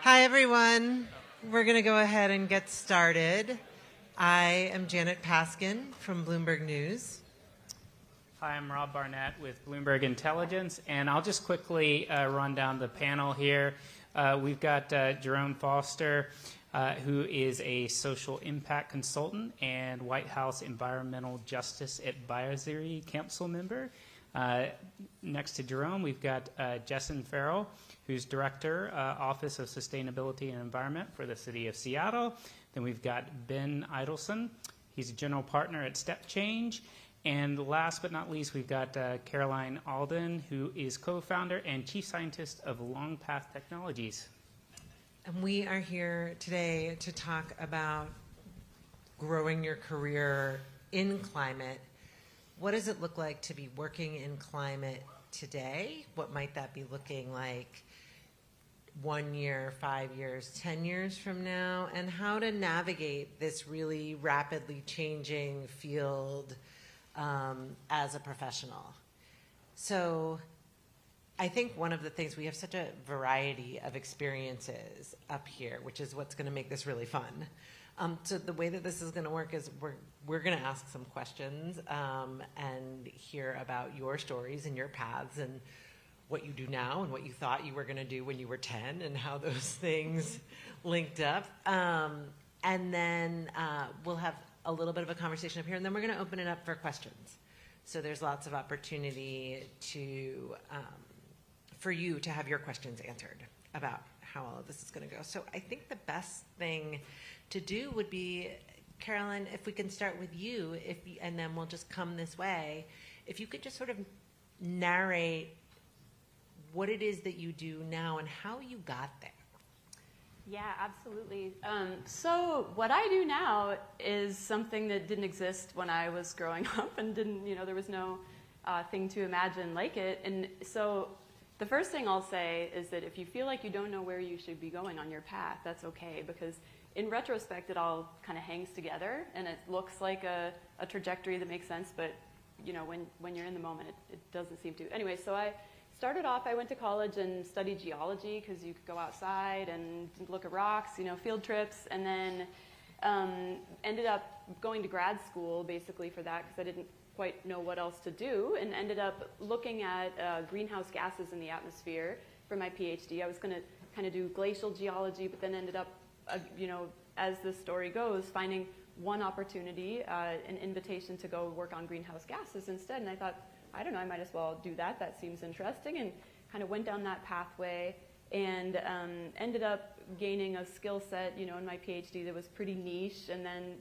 Hi, everyone. We're going to go ahead and get started. I am Janet Paskin from Bloomberg News. Hi, I'm Rob Barnett with Bloomberg Intelligence, and I'll just quickly run down the panel here. We've got Jerome Foster, who is a social impact consultant and White House Environmental Justice Advisory Council member. Next to Jerome, we've got Jessyn Farrell, who's Director, Office of Sustainability and Environment for the City of Seattle. Then we've got Ben Idelson. He's a General Partner at Step Change. And last but not least, we've got Caroline Alden, who is co-founder and chief scientist of Longpath Technologies. And we are here today to talk about growing your career in climate. What does it look like to be working in climate today? What might that be looking like 1 year, 5 years, 10 years from now? And how to navigate this really rapidly changing field as a professional. So I think one of the things, we have such a variety of experiences up here, which is what's going to make this really fun. So the way that this is going to work is we're going to ask some questions and hear about your stories and your paths and what you do now and what you thought you were going to do when you were 10 and how those things linked up. And then we'll have a little bit of a conversation up here, and then we're going to open it up for questions. So there's lots of opportunity to for you to have your questions answered about how all of this is going to go. So I think the best thing to do would be, Caroline, if we can start with you, and then we'll just come this way. If you could just sort of narrate what it is that you do now and how you got there. Yeah, absolutely. So what I do now is something that didn't exist when I was growing up and didn't, there was no thing to imagine like it. And so the first thing I'll say is that if you feel like you don't know where you should be going on your path, that's okay, because in retrospect, it all kind of hangs together and it looks like a trajectory that makes sense, but when you're in the moment, it doesn't seem to. Anyway, so I started off, I went to college and studied geology because you could go outside and look at rocks, field trips, and then ended up going to grad school basically for that because I didn't quite know what else to do, and ended up looking at greenhouse gases in the atmosphere for my PhD. I was going to kind of do glacial geology, but then ended up, as the story goes, finding one opportunity, an invitation to go work on greenhouse gases instead, and I thought, I don't know, I might as well do that. That seems interesting, and kind of went down that pathway and ended up gaining a skill set, in my PhD that was pretty niche. And then,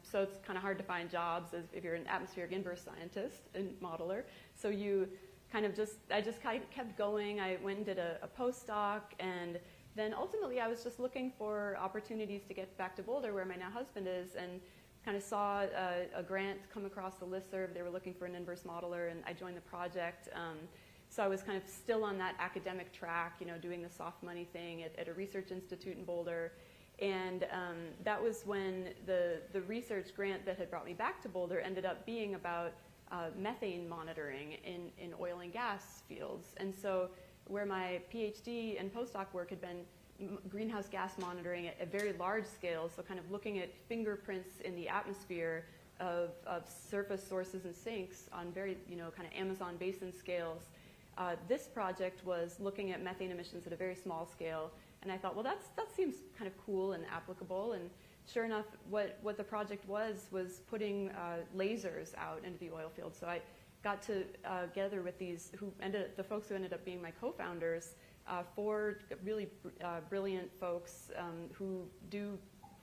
so it's kind of hard to find jobs if you're an atmospheric inverse scientist and modeler. So you kind of I just kind of kept going. I went and did a postdoc, and then ultimately I was just looking for opportunities to get back to Boulder, where my now husband is, and kind of saw a grant come across the listserv. They were looking for an inverse modeler, and I joined the project. So I was kind of still on that academic track, doing the soft money thing at a research institute in Boulder. And that was when the research grant that had brought me back to Boulder ended up being about methane monitoring in oil and gas fields. And so where my PhD and postdoc work had been greenhouse gas monitoring at a very large scale, so kind of looking at fingerprints in the atmosphere of surface sources and sinks on very, kind of Amazon basin scales. This project was looking at methane emissions at a very small scale, and I thought, well, that seems kind of cool and applicable. And sure enough, what the project was putting lasers out into the oil field. So I got together with the folks who ended up being my co-founders, 4 really brilliant folks who do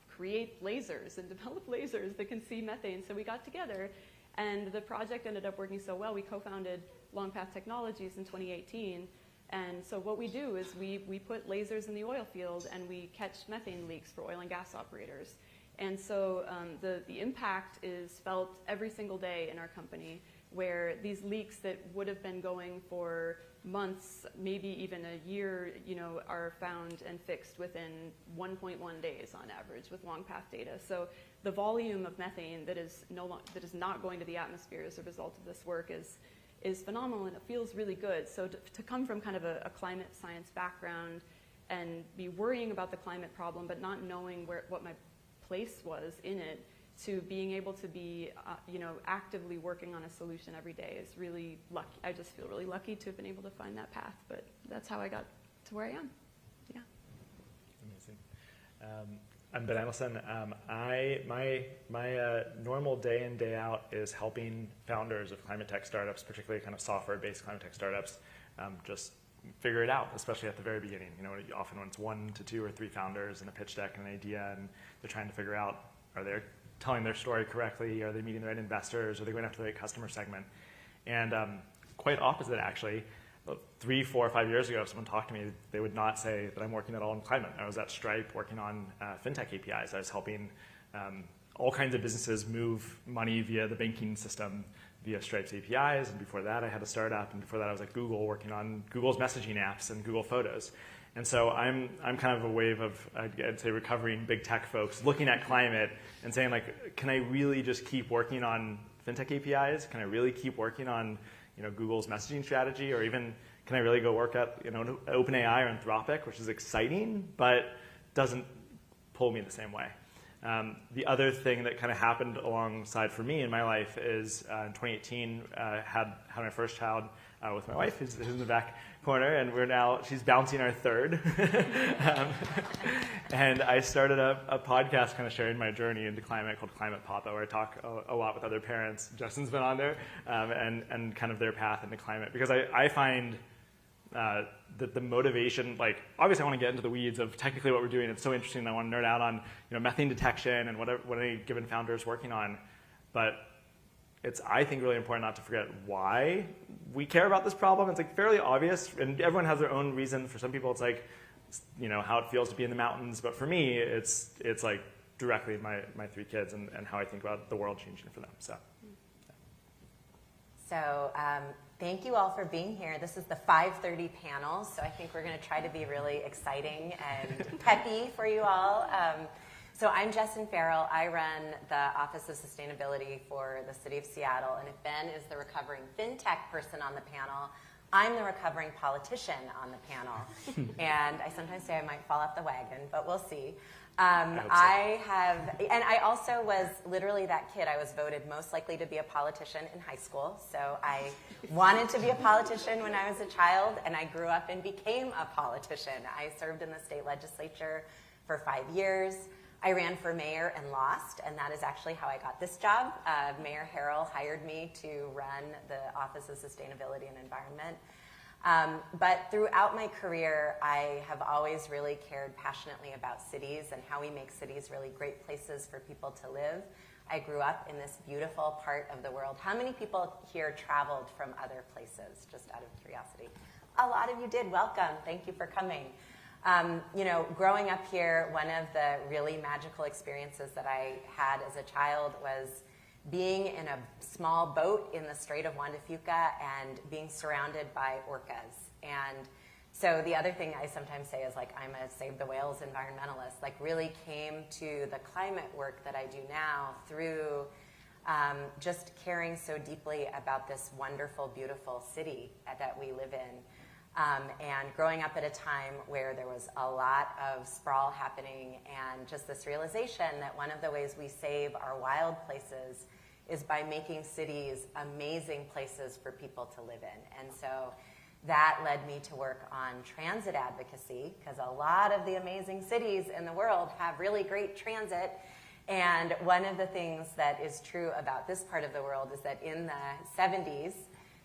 create lasers and develop lasers that can see methane. So we got together, and the project ended up working so well, we co-founded Longpath Technologies in 2018. And so what we do is we put lasers in the oil field, and we catch methane leaks for oil and gas operators. And so the impact is felt every single day in our company, where these leaks that would have been going for months, maybe even a year, are found and fixed within 1.1 days on average with Longpath data. So the volume of methane that is not going to the atmosphere as a result of this work is phenomenal, and it feels really good. So to come from kind of a climate science background and be worrying about the climate problem, but not knowing what my place was in it, to being able to be, actively working on a solution every day is really lucky. I just feel really lucky to have been able to find that path, but that's how I got to where I am. Yeah. Amazing. I'm Ben Edelson. My normal day in, day out is helping founders of climate tech startups, particularly kind of software-based climate tech startups, just figure it out, especially at the very beginning. Often when it's 1 to 2 or 3 founders and a pitch deck and an idea, and they're trying to figure out, are they telling their story correctly? Are they meeting the right investors? Are they going after the right customer segment? And quite opposite, actually. 3, 4, 5 years ago, if someone talked to me, they would not say that I'm working at all in climate. I was at Stripe working on fintech APIs. I was helping all kinds of businesses move money via the banking system via Stripe's APIs. And before that, I had a startup. And before that, I was at Google working on Google's messaging apps and Google Photos. And so I'm kind of a wave of, I'd say, recovering big tech folks looking at climate and saying, like, can I really just keep working on fintech APIs? Can I really keep working on Google's messaging strategy, or even can I really go work at OpenAI or Anthropic, which is exciting but doesn't pull me the same way. The other thing that kind of happened alongside for me in my life is in 2018 had my first child with my wife, who's in the back corner, and she's bouncing our third. And I started a podcast kind of sharing my journey into climate called Climate Papa, where I talk a lot with other parents. Jessyn's been on there, and kind of their path into climate. Because I find that the motivation, like, obviously I want to get into the weeds of technically what we're doing. It's so interesting. I want to nerd out on methane detection and what any given founder is working on. But it's, I think, really important not to forget why we care about this problem. It's like fairly obvious, and everyone has their own reason. For some people, it's like, how it feels to be in the mountains. But for me, it's like directly my 3 kids and how I think about the world changing for them. So thank you all for being here. This is the 5:30 panel, so I think we're going to try to be really exciting and peppy for you all. So I'm Jessyn Farrell. I run the Office of Sustainability for the City of Seattle. And if Ben is the recovering fintech person on the panel, I'm the recovering politician on the panel. And I sometimes say I might fall off the wagon, but we'll see. I also was literally that kid. I was voted most likely to be a politician in high school. So I wanted to be a politician when I was a child, and I grew up and became a politician. I served in the state legislature for 5 years. I ran for mayor and lost, and that is actually how I got this job. Mayor Farrell hired me to run the Office of Sustainability and Environment. But throughout my career, I have always really cared passionately about cities and how we make cities really great places for people to live. I grew up in this beautiful part of the world. How many people here traveled from other places, just out of curiosity? A lot of you did. Welcome. Thank you for coming. Growing up here, one of the really magical experiences that I had as a child was being in a small boat in the Strait of Juan de Fuca and being surrounded by orcas. And so the other thing I sometimes say is, like, I'm a Save the Whales environmentalist, like, really came to the climate work that I do now through just caring so deeply about this wonderful, beautiful city that we live in. And growing up at a time where there was a lot of sprawl happening, and just this realization that one of the ways we save our wild places is by making cities amazing places for people to live in. And so that led me to work on transit advocacy, because a lot of the amazing cities in the world have really great transit. And one of the things that is true about this part of the world is that in the 70s,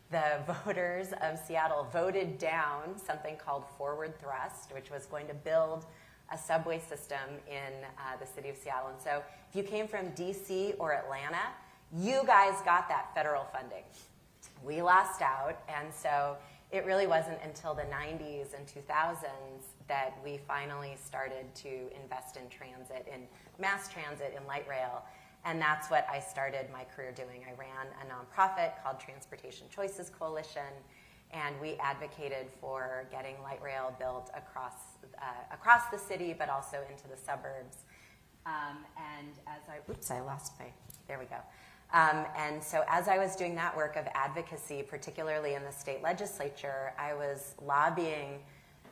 the voters of Seattle voted down something called Forward Thrust, which was going to build a subway system in the city of Seattle. And so if you came from DC or Atlanta, you guys got that federal funding. We lost out, and so it really wasn't until the 90s and 2000s that we finally started to invest in transit, in mass transit, in light rail. And that's what I started my career doing. I ran a nonprofit called Transportation Choices Coalition, and we advocated for getting light rail built across the city, but also into the suburbs. And so as I was doing that work of advocacy, particularly in the state legislature, I was lobbying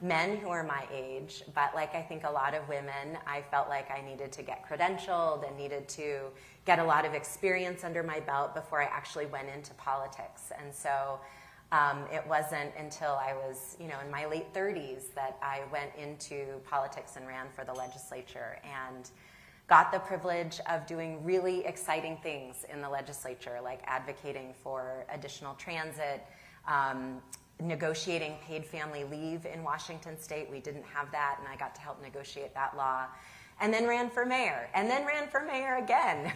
men who are my age, but like I think a lot of women, I felt like I needed to get credentialed and needed to get a lot of experience under my belt before I actually went into politics. And so it wasn't until I was, in my late 30s that I went into politics and ran for the legislature and got the privilege of doing really exciting things in the legislature, like advocating for additional transit, negotiating paid family leave in Washington State. We didn't have that, and I got to help negotiate that law. And then ran for mayor, and then ran for mayor again.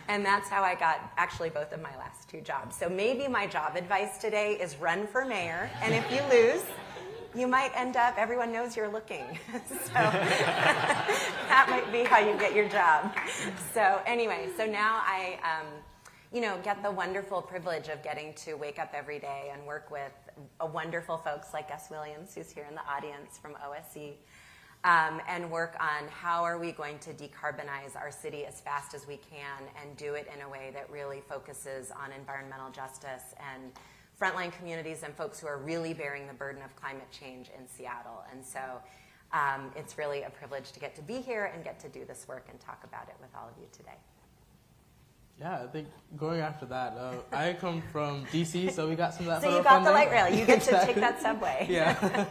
And that's how I got actually both of my last two jobs. So maybe my job advice today is run for mayor, and if you lose, you might end up, everyone knows you're looking. So that might be how you get your job. So anyway, so now I get the wonderful privilege of getting to wake up every day and work with wonderful folks like Gus Williams, who's here in the audience from OSC, and work on how are we going to decarbonize our city as fast as we can and do it in a way that really focuses on environmental justice and frontline communities and folks who are really bearing the burden of climate change in Seattle. And so it's really a privilege to get to be here and get to do this work and talk about it with all of you today. Yeah, I think going after that, I come from DC, so we got some of that. So sort you of got the funding. light rail. You get to Exactly. take that subway. Yeah.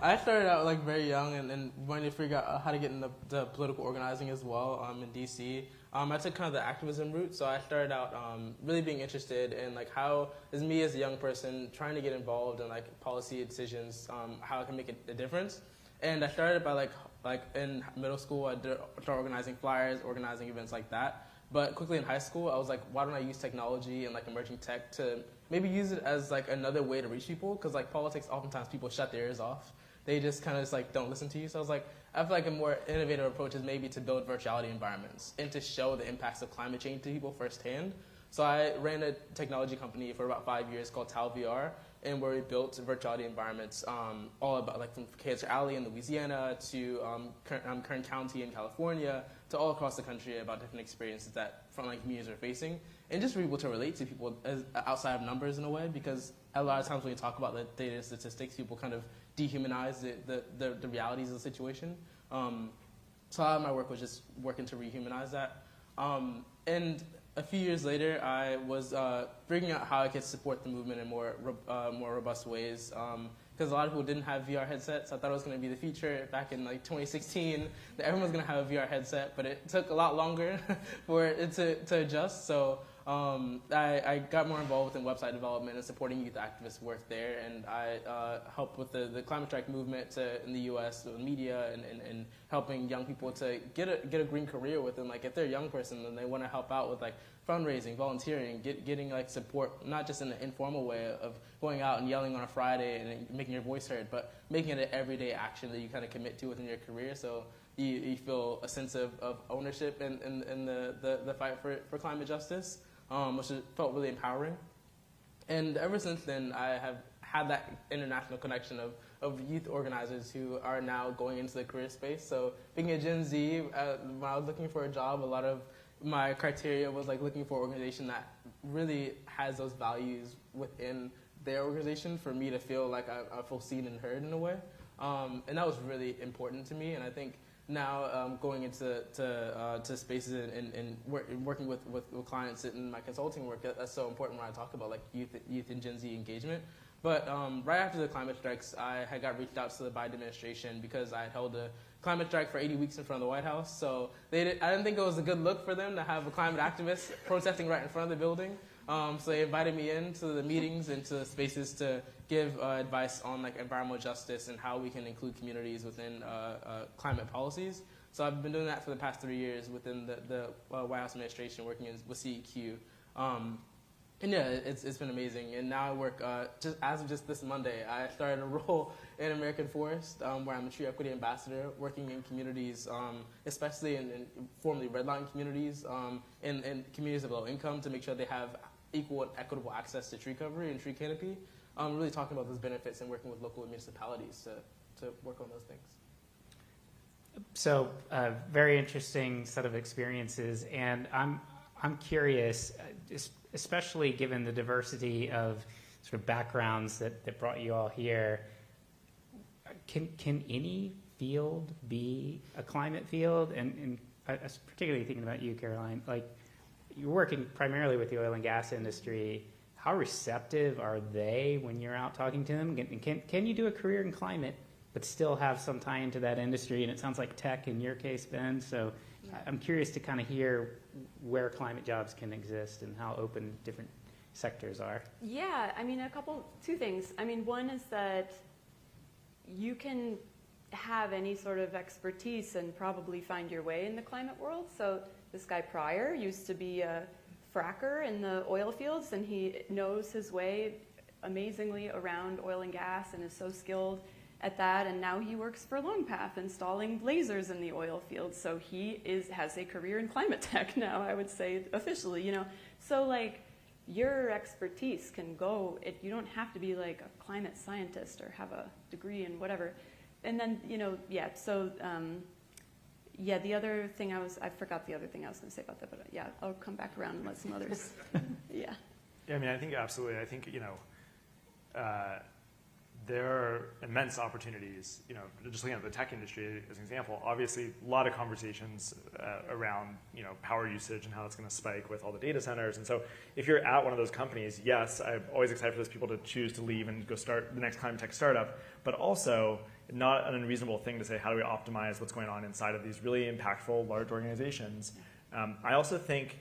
I started out like very young and wanted to figure out how to get into the political organizing as well in DC. I took kind of the activism route, so I started out really being interested in like how is me as a young person trying to get involved in like policy decisions, how I can make a difference. And I started by like in middle school, I started organizing flyers, organizing events like that. But quickly in high school, I was like, why don't I use technology and like emerging tech to maybe use it as like another way to reach people? Because like politics, oftentimes people shut their ears off. They just kind of just like don't listen to you. So I was like, I feel like a more innovative approach is maybe to build virtuality environments and to show the impacts of climate change to people firsthand. So I ran a technology company for about 5 years called Tal VR, and where we built virtuality environments all about like from Cancer Alley in Louisiana to Kern County in California to all across the country about different experiences that frontline communities are facing, and just for people to relate to people as, outside of numbers in a way, because a lot of times when you talk about the data and statistics, people kind of dehumanize the realities of the situation. So a lot of my work was just working to rehumanize that. And a few years later, I was figuring out how I could support the movement in more robust ways. Because a lot of people didn't have VR headsets. I thought it was going to be the future back in like 2016 that everyone was going to have a VR headset, but it took a lot longer for it to adjust. So I got more involved in website development and supporting youth activist work there, and I helped with the climate strike movement in the U.S. with media and helping young people to get a green career within, like if they're a young person and they want to help out with like fundraising, volunteering, getting like support, not just in an informal way of going out and yelling on a Friday and making your voice heard, but making it an everyday action that you kind of commit to within your career. So you feel a sense of ownership in the fight for climate justice, which felt really empowering. And ever since then, I have had that international connection of youth organizers who are now going into the career space. So being a Gen Z, when I was looking for a job, a lot of my criteria was like looking for an organization that really has those values within their organization for me to feel like I feel seen and heard in a way. And that was really important to me. And I think now going into to spaces and working with clients in my consulting work, that's so important when I talk about like youth and Gen Z engagement. But right after the climate strikes, I had got reached out to the Biden administration because I had held a climate strike for 80 weeks in front of the White House. So I didn't think it was a good look for them to have a climate activist protesting right in front of the building. So they invited me into the meetings and to the spaces to give advice on like environmental justice and how we can include communities within climate policies. So I've been doing that for the past 3 years within the White House administration, working with CEQ. And yeah, it's been amazing. And now I work, as of just this Monday, I started a role in American Forest where I'm a tree equity ambassador, working in communities, especially in formerly redline communities, and communities of low income to make sure they have equal and equitable access to tree cover and tree canopy. Really talking about those benefits and working with local municipalities to work on those things. So, very interesting set of experiences, and I'm curious, especially given the diversity of sort of backgrounds that brought you all here, can any field be a climate field? And I was particularly thinking about you, Caroline. Like, you're working primarily with the oil and gas industry. How receptive are they when you're out talking to them? Can you do a career in climate but still have some tie into that industry? And it sounds like tech in your case, Ben. So I'm curious to kind of hear where climate jobs can exist and how open different sectors are. Yeah, I mean, two things. I mean, one is that you can have any sort of expertise and probably find your way in the climate world. So this guy Pryor used to be a fracker in the oil fields, and he knows his way amazingly around oil and gas and is so skilled at that. And now he works for Longpath installing lasers in the oil fields. So he has a career in climate tech now, I would say, officially, you know. So like, your expertise can go, you don't have to be like a climate scientist or have a degree in whatever. And then, you know, so the other thing I forgot the other thing I was going to say about that, but yeah, I'll come back around and let some others. Yeah, I mean, I think absolutely. I think, you know, there are immense opportunities, you know, just looking at the tech industry as an example. Obviously, a lot of conversations around, you know, power usage and how it's going to spike with all the data centers. And so if you're at one of those companies, yes, I'm always excited for those people to choose to leave and go start the next climate tech startup, but also not an unreasonable thing to say, how do we optimize what's going on inside of these really impactful large organizations? I also think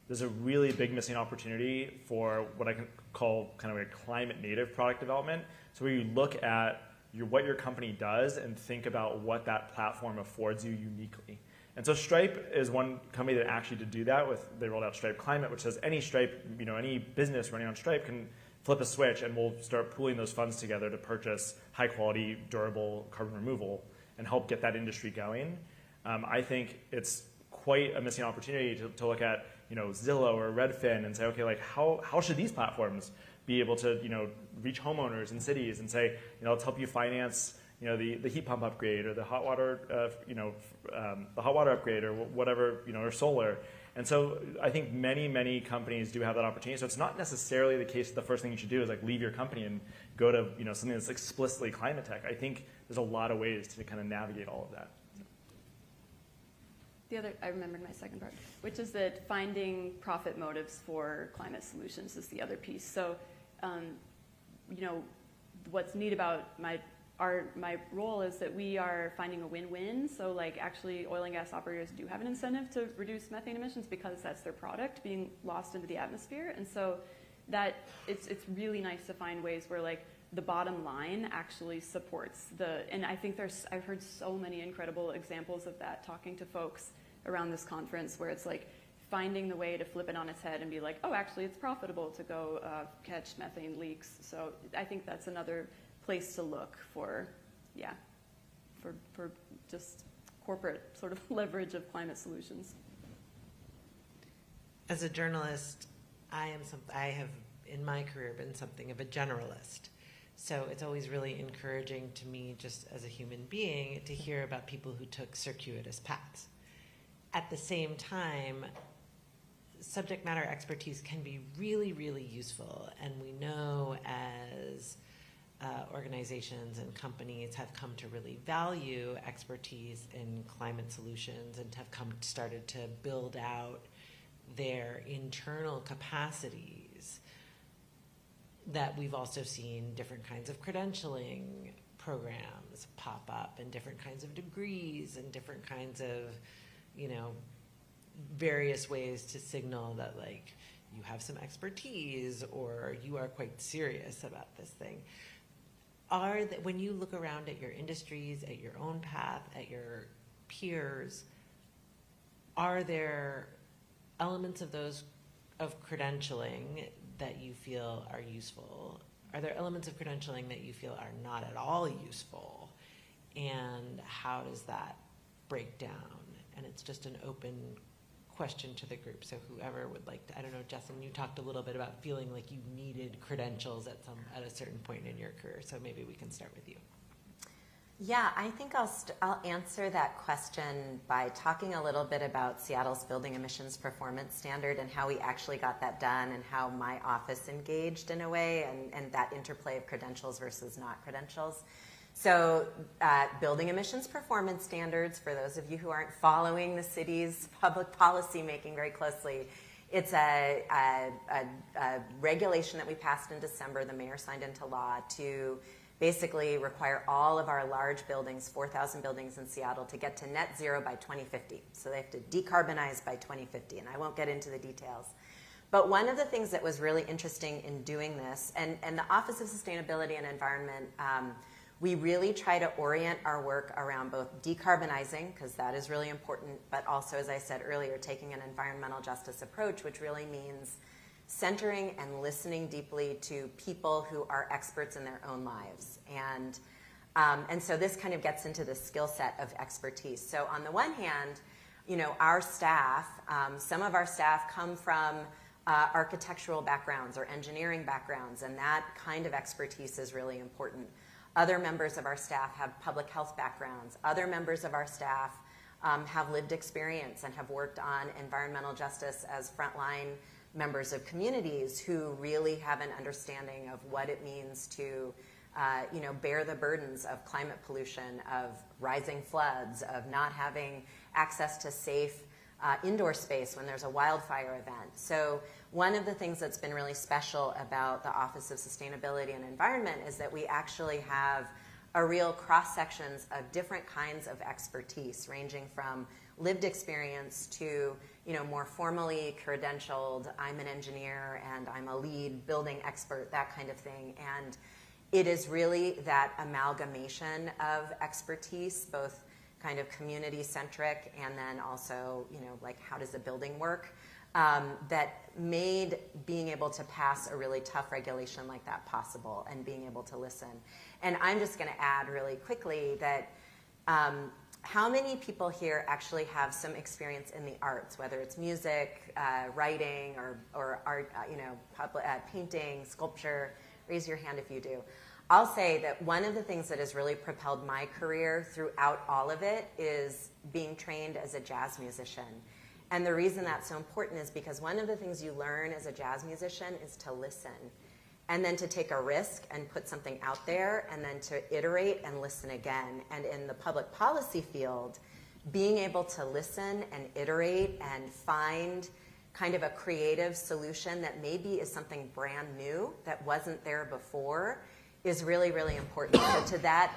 there's a really big missing opportunity for what I can call kind of a climate native product development. So where you look at what your company does and think about what that platform affords you uniquely. And so Stripe is one company that actually did do that. They rolled out Stripe Climate, which says any Stripe, you know, any business running on Stripe can flip a switch and we'll start pooling those funds together to purchase high quality, durable carbon removal and help get that industry going. I think it's quite a missing opportunity to look at, you know, Zillow or Redfin and say, okay, like how should these platforms be able to, you know, reach homeowners in cities and say, you know, let's help you finance, you know, the heat pump upgrade or the hot water, the hot water upgrade or whatever, you know, or solar. And so I think many companies do have that opportunity. So it's not necessarily the case that the first thing you should do is like leave your company and go to, you know, something that's explicitly climate tech. I think there's a lot of ways to kind of navigate all of that. I remembered my second part, which is that finding profit motives for climate solutions is the other piece. So, you know, what's neat about my role is that we are finding a win-win. So, like, actually, oil and gas operators do have an incentive to reduce methane emissions because that's their product being lost into the atmosphere, and so that it's really nice to find ways where like the bottom line actually supports and I think I've heard so many incredible examples of that talking to folks around this conference where it's like finding the way to flip it on its head and be like, oh, actually it's profitable to go catch methane leaks. So I think that's another place to look for just corporate sort of leverage of climate solutions. As a journalist, I have in my career been something of a generalist. So it's always really encouraging to me, just as a human being, to hear about people who took circuitous paths. At the same time, subject matter expertise can be really, really useful. And we know as organizations and companies have come to really value expertise in climate solutions and have started to build out their internal capacities, that we've also seen different kinds of credentialing programs pop up and different kinds of degrees and different kinds of, you know, various ways to signal that like you have some expertise or you are quite serious about this thing. When you look around at your industries, at your own path, at your peers, are there elements of those of credentialing that you feel are useful? Are there elements of credentialing that you feel are not at all useful? And how does that break down? And it's just an open question to the group. So whoever would like to, I don't know, Jessyn, you talked a little bit about feeling like you needed credentials at a certain point in your career. So maybe we can start with you. Yeah, I think I'll answer that question by talking a little bit about Seattle's building emissions performance standard and how we actually got that done and how my office engaged in a way and that interplay of credentials versus not credentials. So building emissions performance standards, for those of you who aren't following the city's public policy making very closely, it's a regulation that we passed in December, the mayor signed into law, to basically require all of our large buildings, 4,000 buildings in Seattle, to get to net zero by 2050. So they have to decarbonize by 2050, and I won't get into the details. But one of the things that was really interesting in doing this, and the Office of Sustainability and Environment, we really try to orient our work around both decarbonizing, because that is really important, but also, as I said earlier, taking an environmental justice approach, which really means centering and listening deeply to people who are experts in their own lives. And so this kind of gets into the skill set of expertise. So on the one hand, our staff, some of our staff come from architectural backgrounds or engineering backgrounds, and that kind of expertise is really important. Other members of our staff have public health backgrounds. Other members of our staff have lived experience and have worked on environmental justice as frontline members of communities who really have an understanding of what it means to bear the burdens of climate pollution, of rising floods, of not having access to safe indoor space when there's a wildfire event. So one of the things that's been really special about the Office of Sustainability and Environment is that we actually have a real cross-sections of different kinds of expertise, ranging from lived experience to more formally credentialed, I'm an engineer and I'm a lead building expert, that kind of thing. And it is really that amalgamation of expertise, both kind of community-centric and then also, like how does a building work, that made being able to pass a really tough regulation like that possible and being able to listen. And I'm just going to add really quickly that how many people here actually have some experience in the arts, whether it's music, writing, or art, painting, sculpture? Raise your hand if you do. I'll say that one of the things that has really propelled my career throughout all of it is being trained as a jazz musician. And the reason that's so important is because one of the things you learn as a jazz musician is to listen, and then to take a risk and put something out there, and then to iterate and listen again. And in the public policy field, being able to listen and iterate and find kind of a creative solution that maybe is something brand new that wasn't there before is really, really important. So to that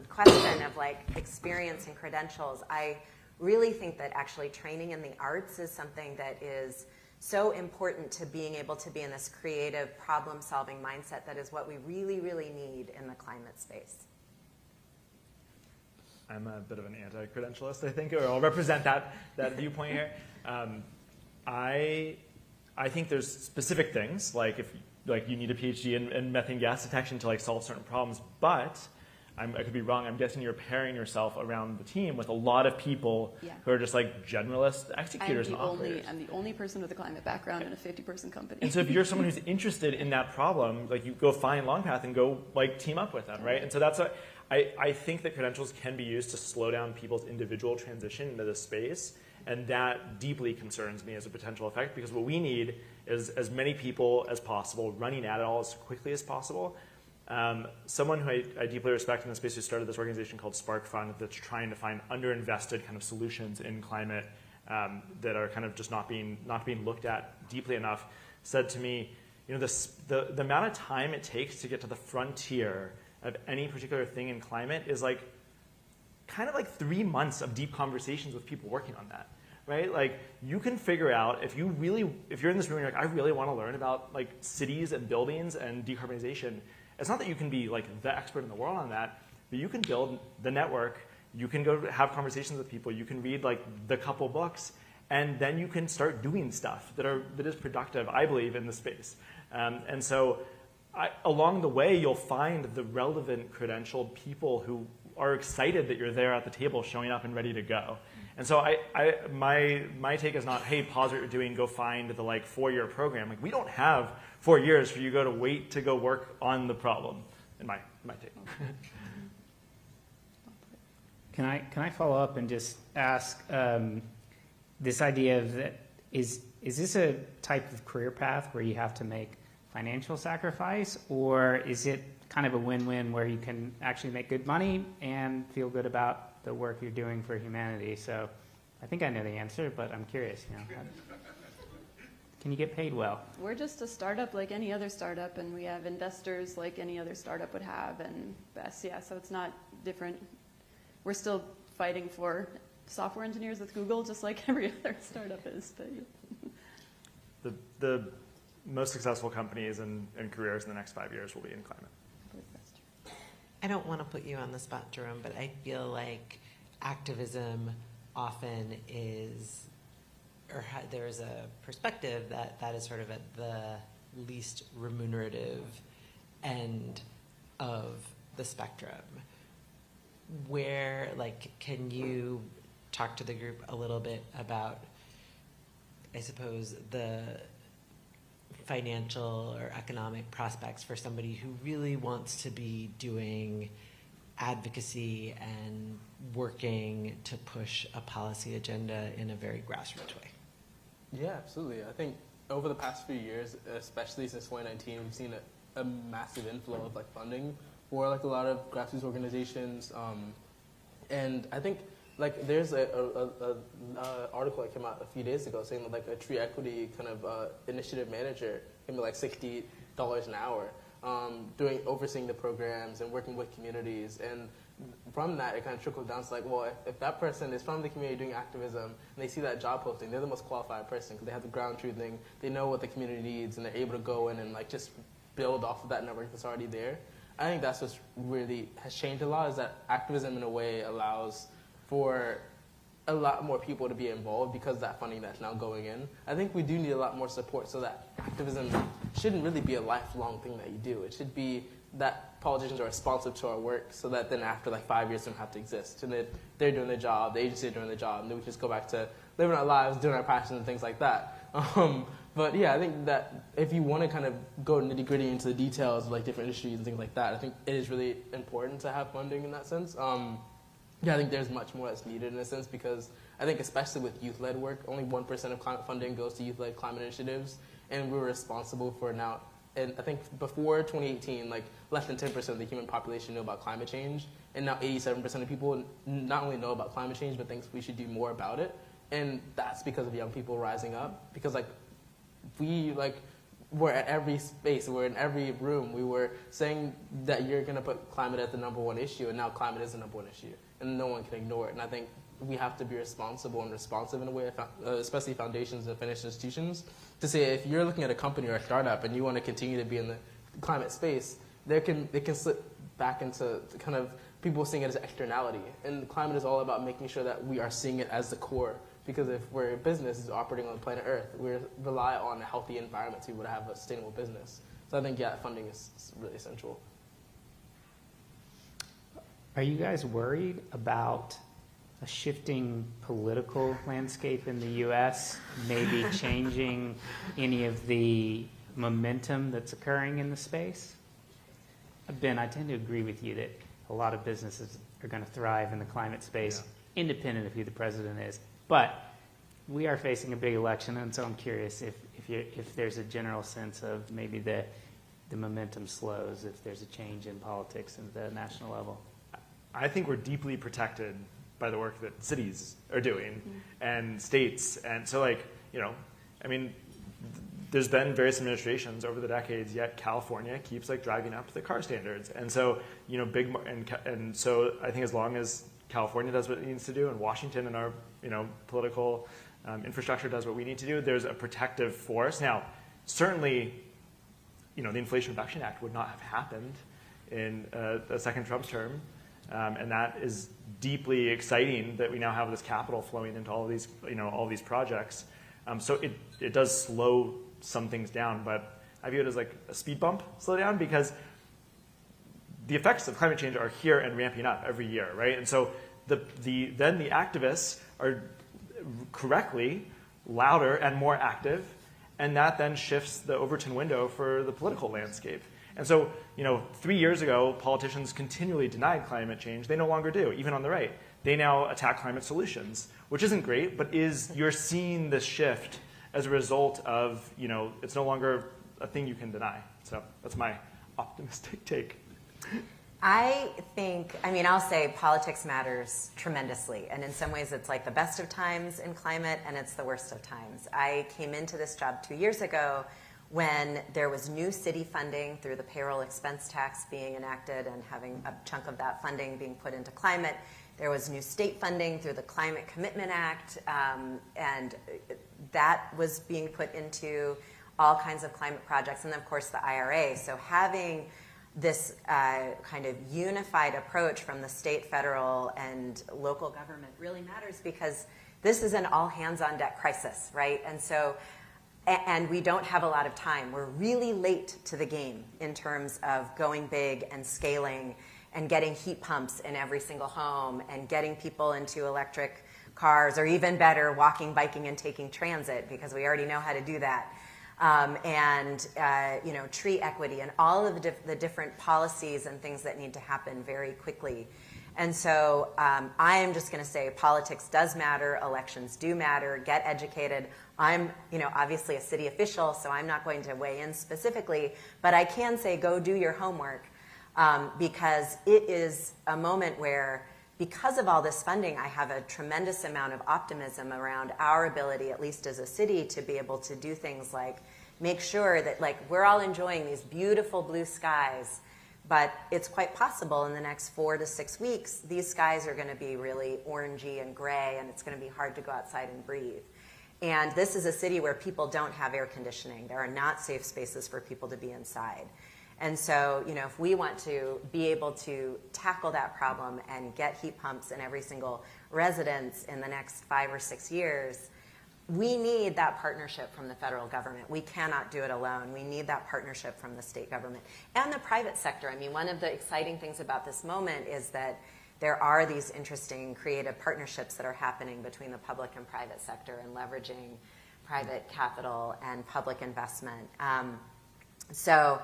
question of like experience and credentials, I really think that actually training in the arts is something that is so important to being able to be in this creative problem-solving mindset that is what we really, really need in the climate space. I'm a bit of an anti-credentialist, I think, or I'll represent that viewpoint here. I think there's specific things, like if you need a PhD in methane gas detection to solve certain problems, but I could be wrong. I'm guessing you're pairing yourself around the team with a lot of people who are just generalist executors and operators. I'm the only person with a climate background in a 50-person company. And so if you're someone who's interested in that problem, you go find Longpath and go team up with them, right? And so that's I think that credentials can be used to slow down people's individual transition into this space, and that deeply concerns me as a potential effect, because what we need is as many people as possible running at it all as quickly as possible. Someone who I deeply respect in the space who started this organization called Spark Fund that's trying to find underinvested kind of solutions in climate that are kind of just not being looked at deeply enough, said to me, the amount of time it takes to get to the frontier of any particular thing in climate is kind of 3 months of deep conversations with people working on that, right? You can figure out if you're in this room and you're I really want to learn about cities and buildings and decarbonization. It's not that you can be the expert in the world on that, but you can build the network. You can go have conversations with people. You can read the couple books, and then you can start doing stuff that is productive, I believe, in the space. And so along the way, you'll find the relevant credentialed people who are excited that you're there at the table, showing up and ready to go. And so my take is not, hey, pause what you're doing, go find the 4-year program. We don't have 4 years for you to wait to go work on the problem, in my take. Can I follow up and just ask this idea of that is this a type of career path where you have to make financial sacrifice, or is it kind of a win-win where you can actually make good money and feel good about the work you're doing for humanity? So I think I know the answer, but I'm curious, can you get paid well? We're just a startup like any other startup, and we have investors like any other startup would have, and so it's not different. We're still fighting for software engineers with Google, just like every other startup is. But The most successful companies and careers in the next 5 years will be in climate. I don't want to put you on the spot, Jerome, but I feel like activism often is, or there's a perspective that is sort of at the least remunerative end of the spectrum. Where, can you talk to the group a little bit about, I suppose, the financial or economic prospects for somebody who really wants to be doing advocacy and working to push a policy agenda in a very grassroots way? Yeah, absolutely. I think over the past few years, especially since 2019, we've seen a massive inflow of funding for a lot of grassroots organizations, and I think there's a article that came out a few days ago saying that a tree equity kind of initiative manager can be $60 an hour, overseeing the programs and working with communities. And from that, it kind of trickles down to if that person is from the community doing activism and they see that job posting, they're the most qualified person because they have the ground truthing, they know what the community needs, and they're able to go in and just build off of that network that's already there. I think that's what's really has changed a lot, is that activism in a way allows for a lot more people to be involved because of that funding that's now going in. I think we do need a lot more support so that activism shouldn't really be a lifelong thing that you do. It should be that politicians are responsive to our work so that then after 5 years they don't have to exist. And they're doing their job, the agency are doing their job, and then we just go back to living our lives, doing our passions and things like that. But yeah, I think that if you want to kind of go nitty gritty into the details of different industries and things like that, I think it is really important to have funding in that sense. Yeah, I think there's much more that's needed in a sense because I think especially with youth-led work, only 1% of climate funding goes to youth-led climate initiatives, and we're responsible for now. And I think before 2018, less than 10% of the human population knew about climate change, and now 87% of people not only know about climate change but think we should do more about it. And that's because of young people rising up. Because we're at every space, we're in every room. We were saying that you're going to put climate as the #1 issue, and now climate is the #1 issue, and no one can ignore it. And I think we have to be responsible and responsive in a way, especially foundations and financial institutions, to say if you're looking at a company or a startup and you want to continue to be in the climate space, they can slip back into kind of people seeing it as an externality. And climate is all about making sure that we are seeing it as the core. Because if we're a business is operating on planet Earth, we rely on a healthy environment to be able to have a sustainable business. So I think, funding is really essential. Are you guys worried about a shifting political landscape in the U.S., maybe changing any of the momentum that's occurring in the space? Ben, I tend to agree with you that a lot of businesses are going to thrive in the climate space, independent of who the president is. But we are facing a big election, and so I'm curious if there's a general sense of maybe the momentum slows, if there's a change in politics at the national level. I think we're deeply protected by the work that cities are doing and states. And so, there's been various administrations over the decades, yet California keeps driving up the car standards. And so, and so I think as long as California does what it needs to do, and Washington and our political infrastructure does what we need to do, there's a protective force. Now, certainly, the Inflation Reduction Act would not have happened in the second Trump term, and that is deeply exciting that we now have this capital flowing into all of these projects. So it does slow some things down, but I view it as a speed bump slow down because the effects of climate change are here and ramping up every year, right? And so then the activists are correctly louder and more active, and that then shifts the Overton window for the political landscape. And so, 3 years ago, politicians continually denied climate change. They no longer do, even on the right. They now attack climate solutions, which isn't great, but you're seeing this shift as a result of, it's no longer a thing you can deny. So that's my optimistic take. I'll say politics matters tremendously. And in some ways, it's like the best of times in climate, and it's the worst of times. I came into this job 2 years ago when there was new city funding through the payroll expense tax being enacted and having a chunk of that funding being put into climate. There was new state funding through the Climate Commitment Act, and that was being put into all kinds of climate projects, and then, of course, the IRA. So having this kind of unified approach from the state, federal, and local government really matters, because this is an all-hands-on-deck crisis, right? And we don't have a lot of time. We're really late to the game in terms of going big and scaling and getting heat pumps in every single home and getting people into electric cars, or even better, walking, biking, and taking transit, because we already know how to do that. Tree equity and all of the different policies and things that need to happen very quickly. And so I am just going to say politics does matter, elections do matter, get educated. I'm obviously a city official, so I'm not going to weigh in specifically, but I can say go do your homework, because it is a moment where, because of all this funding, I have a tremendous amount of optimism around our ability, at least as a city, to be able to do things like make sure that we're all enjoying these beautiful blue skies, but it's quite possible in the next 4 to 6 weeks, these skies are going to be really orangey and gray, and it's going to be hard to go outside and breathe. And this is a city where people don't have air conditioning. There are not safe spaces for people to be inside. And so, if we want to be able to tackle that problem and get heat pumps in every single residence in the next 5 or 6 years, we need that partnership from the federal government. We cannot do it alone. We need that partnership from the state government and the private sector. I mean, one of the exciting things about this moment is that there are these interesting creative partnerships that are happening between the public and private sector, and leveraging private capital and public investment. So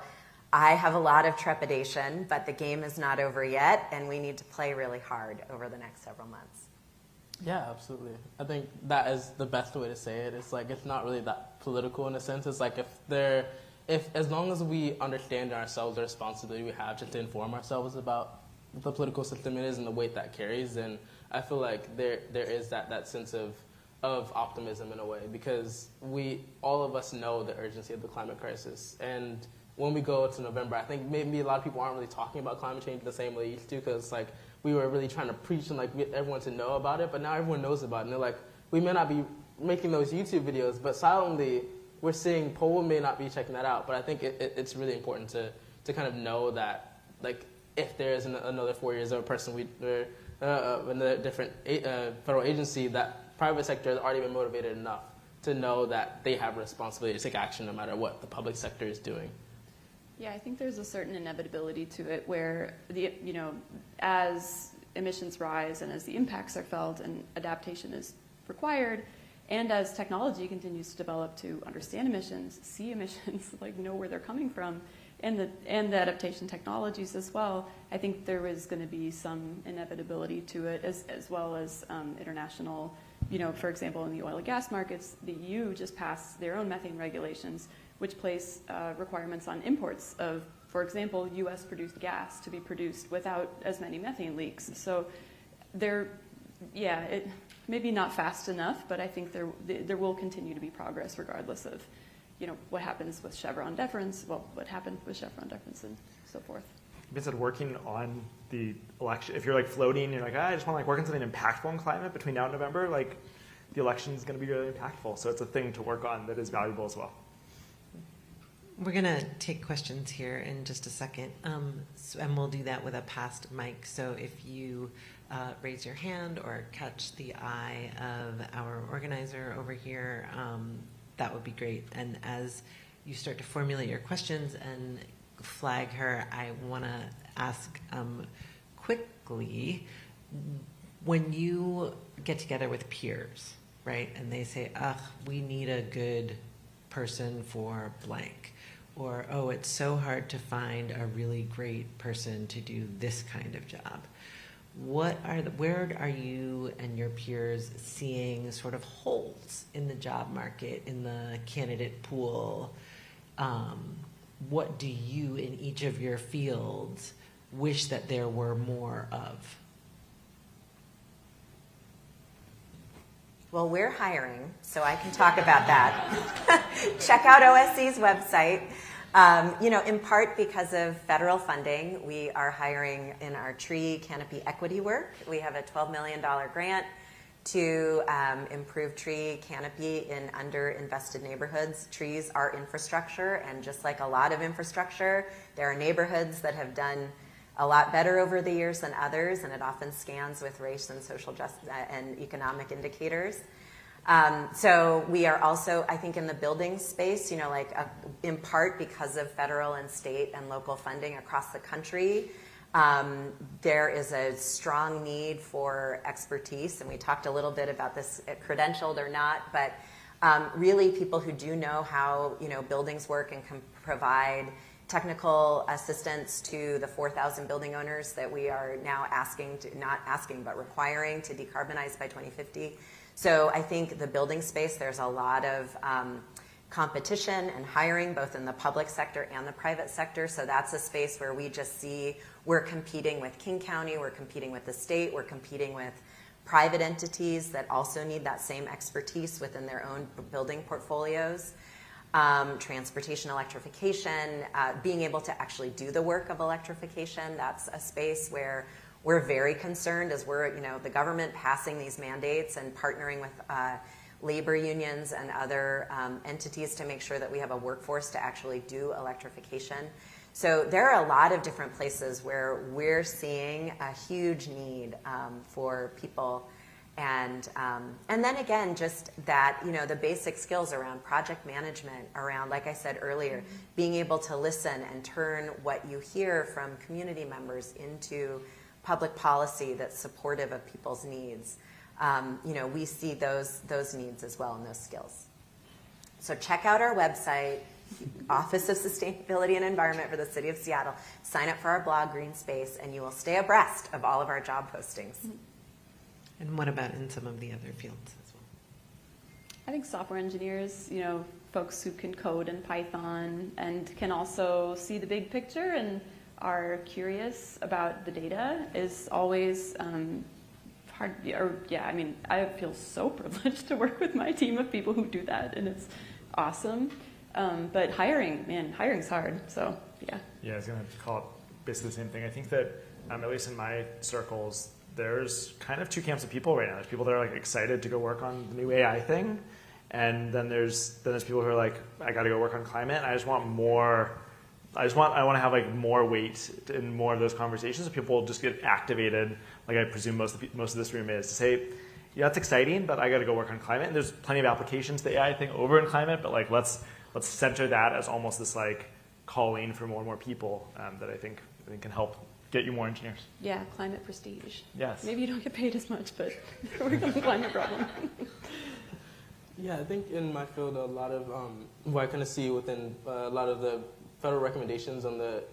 I have a lot of trepidation, but the game is not over yet, and we need to play really hard over the next several months. Yeah, absolutely. I think that is the best way to say it. It's it's not really that political in a sense. It's if as long as we understand ourselves the responsibility we have just to inform ourselves about the political system it is and the weight that carries, then I feel like there is that sense of optimism in a way, because all of us know the urgency of the climate crisis. And when we go to November, I think maybe a lot of people aren't really talking about climate change the same way they used to, because we were really trying to preach and get everyone to know about it, but now everyone knows about it. And they're we may not be making those YouTube videos, but silently we're seeing people may not be checking that out. But I think it's really important to kind of know that if there is another 4 years of a person in a different federal agency, that private sector has already been motivated enough to know that they have a responsibility to take action no matter what the public sector is doing. Yeah, I think there's a certain inevitability to it where as emissions rise and as the impacts are felt and adaptation is required, and as technology continues to develop to understand emissions, see emissions, know where they're coming from, and the adaptation technologies as well, I think there is going to be some inevitability to it, as well as international. For example, in the oil and gas markets, the EU just passed their own methane regulations, which place requirements on imports of, for example, U.S.-produced gas to be produced without as many methane leaks. So it maybe not fast enough, but I think there will continue to be progress regardless of, what happens with Chevron deference, what happened with Chevron deference and so forth. You've been working on the election. If you're floating, you're I just want to work on something impactful in climate between now and November, the election is going to be really impactful. So it's a thing to work on that is valuable as well. We're going to take questions here in just a second, and we'll do that with a passed mic. So if you raise your hand or catch the eye of our organizer over here, that would be great. And as you start to formulate your questions and flag her, I want to ask quickly, when you get together with peers, right, and they say, we need a good person for blank, or, it's so hard to find a really great person to do this kind of job. Where are you and your peers seeing sort of holes in the job market, in the candidate pool, what do you in each of your fields wish that there were more of? Well, we're hiring, so I can talk about that. Check out OSC's website. In part because of federal funding, we are hiring in our tree canopy equity work. We have a $12 million grant to improve tree canopy in underinvested neighborhoods. Trees are infrastructure, and just like a lot of infrastructure, there are neighborhoods that have done a lot better over the years than others, and it often scans with race and social justice and economic indicators. So we are also, I think, in the building space, in part because of federal and state and local funding across the country, there is a strong need for expertise, and we talked a little bit about this, credentialed or not, but really people who do know how buildings work and can provide technical assistance to the 4,000 building owners that we are now requiring to decarbonize by 2050. So I think the building space, there's a lot of competition and hiring, both in the public sector and the private sector. So that's a space where we just see we're competing with King County, we're competing with the state, we're competing with private entities that also need that same expertise within their own building portfolios. Transportation electrification, being able to actually do the work of electrification, that's a space where we're very concerned as we're, the government passing these mandates and partnering with labor unions and other entities to make sure that we have a workforce to actually do electrification. So there are a lot of different places where we're seeing a huge need for people. And then again, just that, the basic skills around project management, around, like I said earlier, being able to listen and turn what you hear from community members into public policy that's supportive of people's needs. We see those needs as well and those skills. So check out our website, Office of Sustainability and Environment for the City of Seattle. Sign up for our blog, Green Space, and you will stay abreast of all of our job postings. And what about in some of the other fields as well? I think software engineers, folks who can code in Python and can also see the big picture and are curious about the data is always hard. I feel so privileged to work with my team of people who do that, and it's awesome. But hiring's hard. So yeah. Yeah, I was going to call it basically the same thing. I think that at least in my circles, there's kind of two camps of people right now. There's people that are excited to go work on the new AI thing, and then there's people who are like, I got to go work on climate. And I just want more. I want to have more weight in more of those conversations, so people just get activated. Like I presume most of this room is to say, yeah, that's exciting, but I got to go work on climate. And there's plenty of applications to the AI thing over in climate, but let's center that as almost this calling for more and more people that I think can help get you more engineers. Yeah, climate prestige. Yes. Maybe you don't get paid as much, but you're working on the climate problem. Yeah, I think in my field, a lot of what I kind of see within a lot of the federal recommendations on the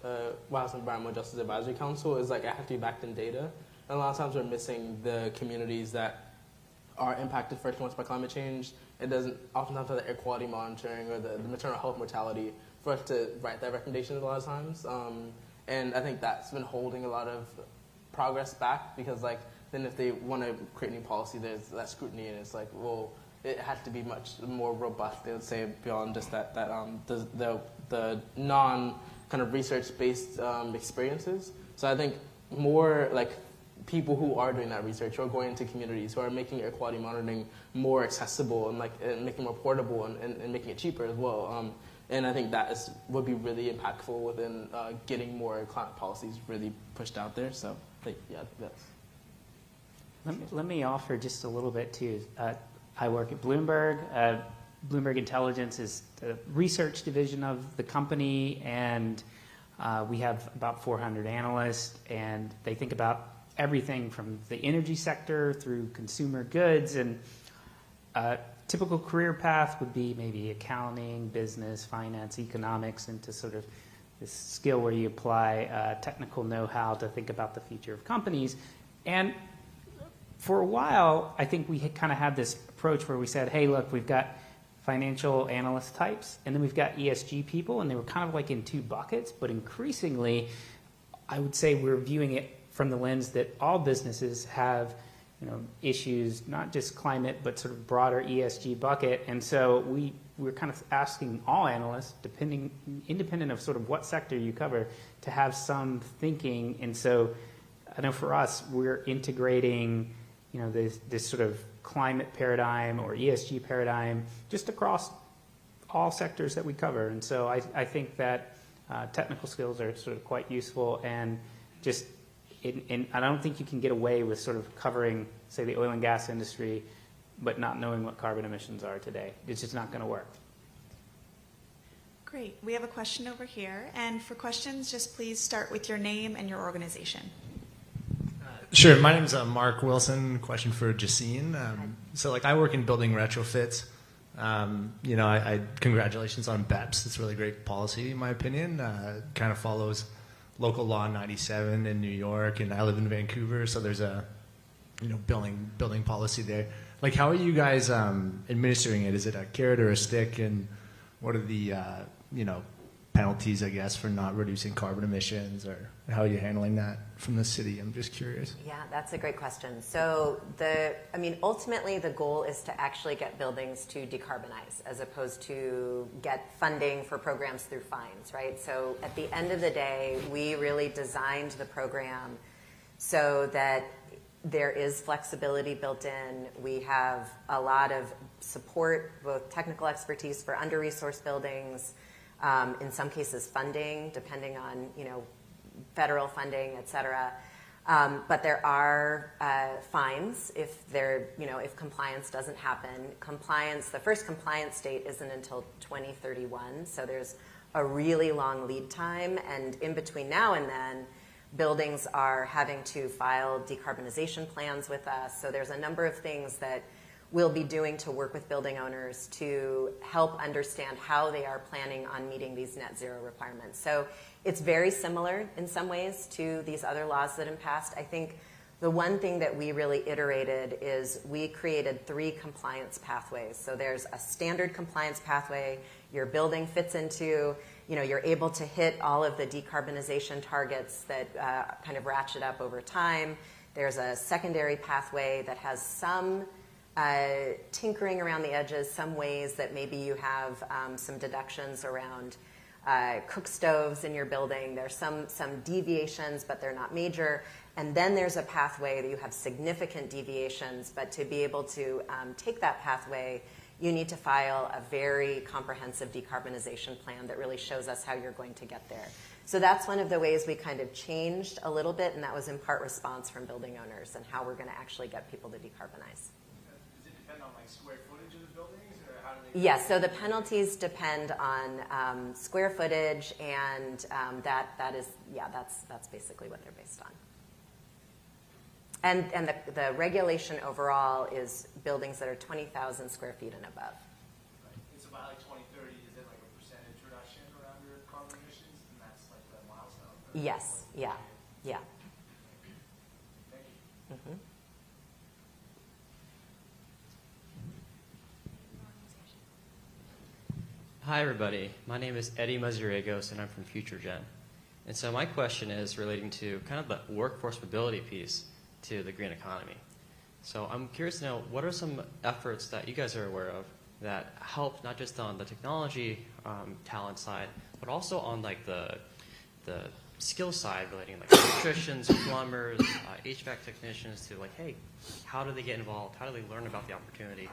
White House Environmental Justice Advisory Council is I have to be backed in data. And a lot of times we're missing the communities that are impacted first and foremost by climate change. It doesn't oftentimes have the air quality monitoring or the maternal health mortality for us to write that recommendation a lot of times. And I think that's been holding a lot of progress back because then if they want to create new policy, there's that scrutiny and it's it has to be much more robust, they would say, beyond just the non kind of research-based experiences. So I think more people who are doing that research, who are going into communities, who are making air quality monitoring more accessible and making it more portable and making it cheaper as well. And I think that would be really impactful within getting more climate policies really pushed out there. So I think that's. Let me offer just a little bit too. I work at Bloomberg. Bloomberg Intelligence is the research division of the company, and we have about 400 analysts, and they think about everything from the energy sector through consumer goods. And typical career path would be maybe accounting, business, finance, economics, into sort of this skill where you apply technical know-how to think about the future of companies. And for a while, I think we kind of had this approach where we said, hey, look, we've got financial analyst types, and then we've got ESG people, and they were kind of like in two buckets, but increasingly, I would say we're viewing it from the lens that all businesses have, issues, not just climate, but sort of broader ESG bucket. And so we're kind of asking all analysts, independent of sort of what sector you cover, to have some thinking. And so I know for us, we're integrating, this sort of climate paradigm or ESG paradigm just across all sectors that we cover. And so I think that technical skills are sort of quite useful, and just and I don't think you can get away with sort of covering, say, the oil and gas industry, but not knowing what carbon emissions are today. It's just not going to work. Great. We have a question over here. And for questions, just please start with your name and your organization. Sure. My name is Mark Wilson. Question for Jessyn. So, I work in building retrofits. I congratulations on BEPS. It's really great policy, in my opinion. Kind of follows local law 97 in New York, and I live in Vancouver, so there's a, building policy there. How are you guys administering it? Is it a carrot or a stick, and what are the, penalties, I guess, for not reducing carbon emissions, or how are you handling that from the city? I'm just curious. Yeah, that's a great question. So ultimately the goal is to actually get buildings to decarbonize as opposed to get funding for programs through fines, right? So at the end of the day, we really designed the program so that there is flexibility built in. We have a lot of support, both technical expertise for under-resourced buildings, in some cases funding, depending on, federal funding, et cetera. But there are fines if if compliance doesn't happen. The first compliance date isn't until 2031, so there's a really long lead time, and in between now and then, buildings are having to file decarbonization plans with us. So there's a number of things that we'll be doing to work with building owners to help understand how they are planning on meeting these net zero requirements. So it's very similar in some ways to these other laws that have passed. I think the one thing that we really iterated is we created 3 compliance pathways. So there's a standard compliance pathway your building fits into, you're able to hit all of the decarbonization targets that kind of ratchet up over time. There's a secondary pathway that has some tinkering around the edges, some ways that maybe you have some deductions around cook stoves in your building. There's some deviations, but they're not major. And then there's a pathway that you have significant deviations, but to be able to take that pathway, you need to file a very comprehensive decarbonization plan that really shows us how you're going to get there. So that's one of the ways we kind of changed a little bit, and that was in part response from building owners and how we're going to actually get people to decarbonize. Does it depend on square footage of the buildings, or how do they? Yes, so the penalties depend on square footage, and that's basically what they're based on. And the regulation overall is buildings that are 20,000 square feet and above. Right. And so by 2030, is it a percentage reduction around your carbon emissions, and that's the milestone? Yes. Yeah. Thank you. Mm-hmm. Hi, everybody. My name is Eddie Mazurigos, and I'm from FutureGen. And so my question is relating to kind of the workforce mobility piece to the green economy. So I'm curious to know, what are some efforts that you guys are aware of that help not just on the technology talent side, but also on the skill side relating electricians, plumbers, HVAC technicians to hey, how do they get involved? How do they learn about the opportunity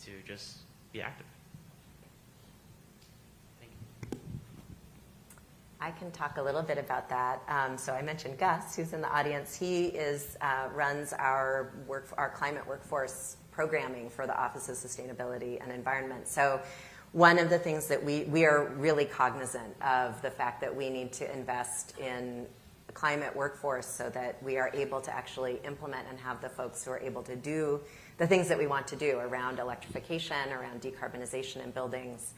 to just be active? I can talk a little bit about that. So I mentioned Gus, who's in the audience. He runs our climate workforce programming for the Office of Sustainability and Environment. So one of the things that we are really cognizant of the fact that we need to invest in a climate workforce so that we are able to actually implement and have the folks who are able to do the things that we want to do around electrification, around decarbonization in buildings.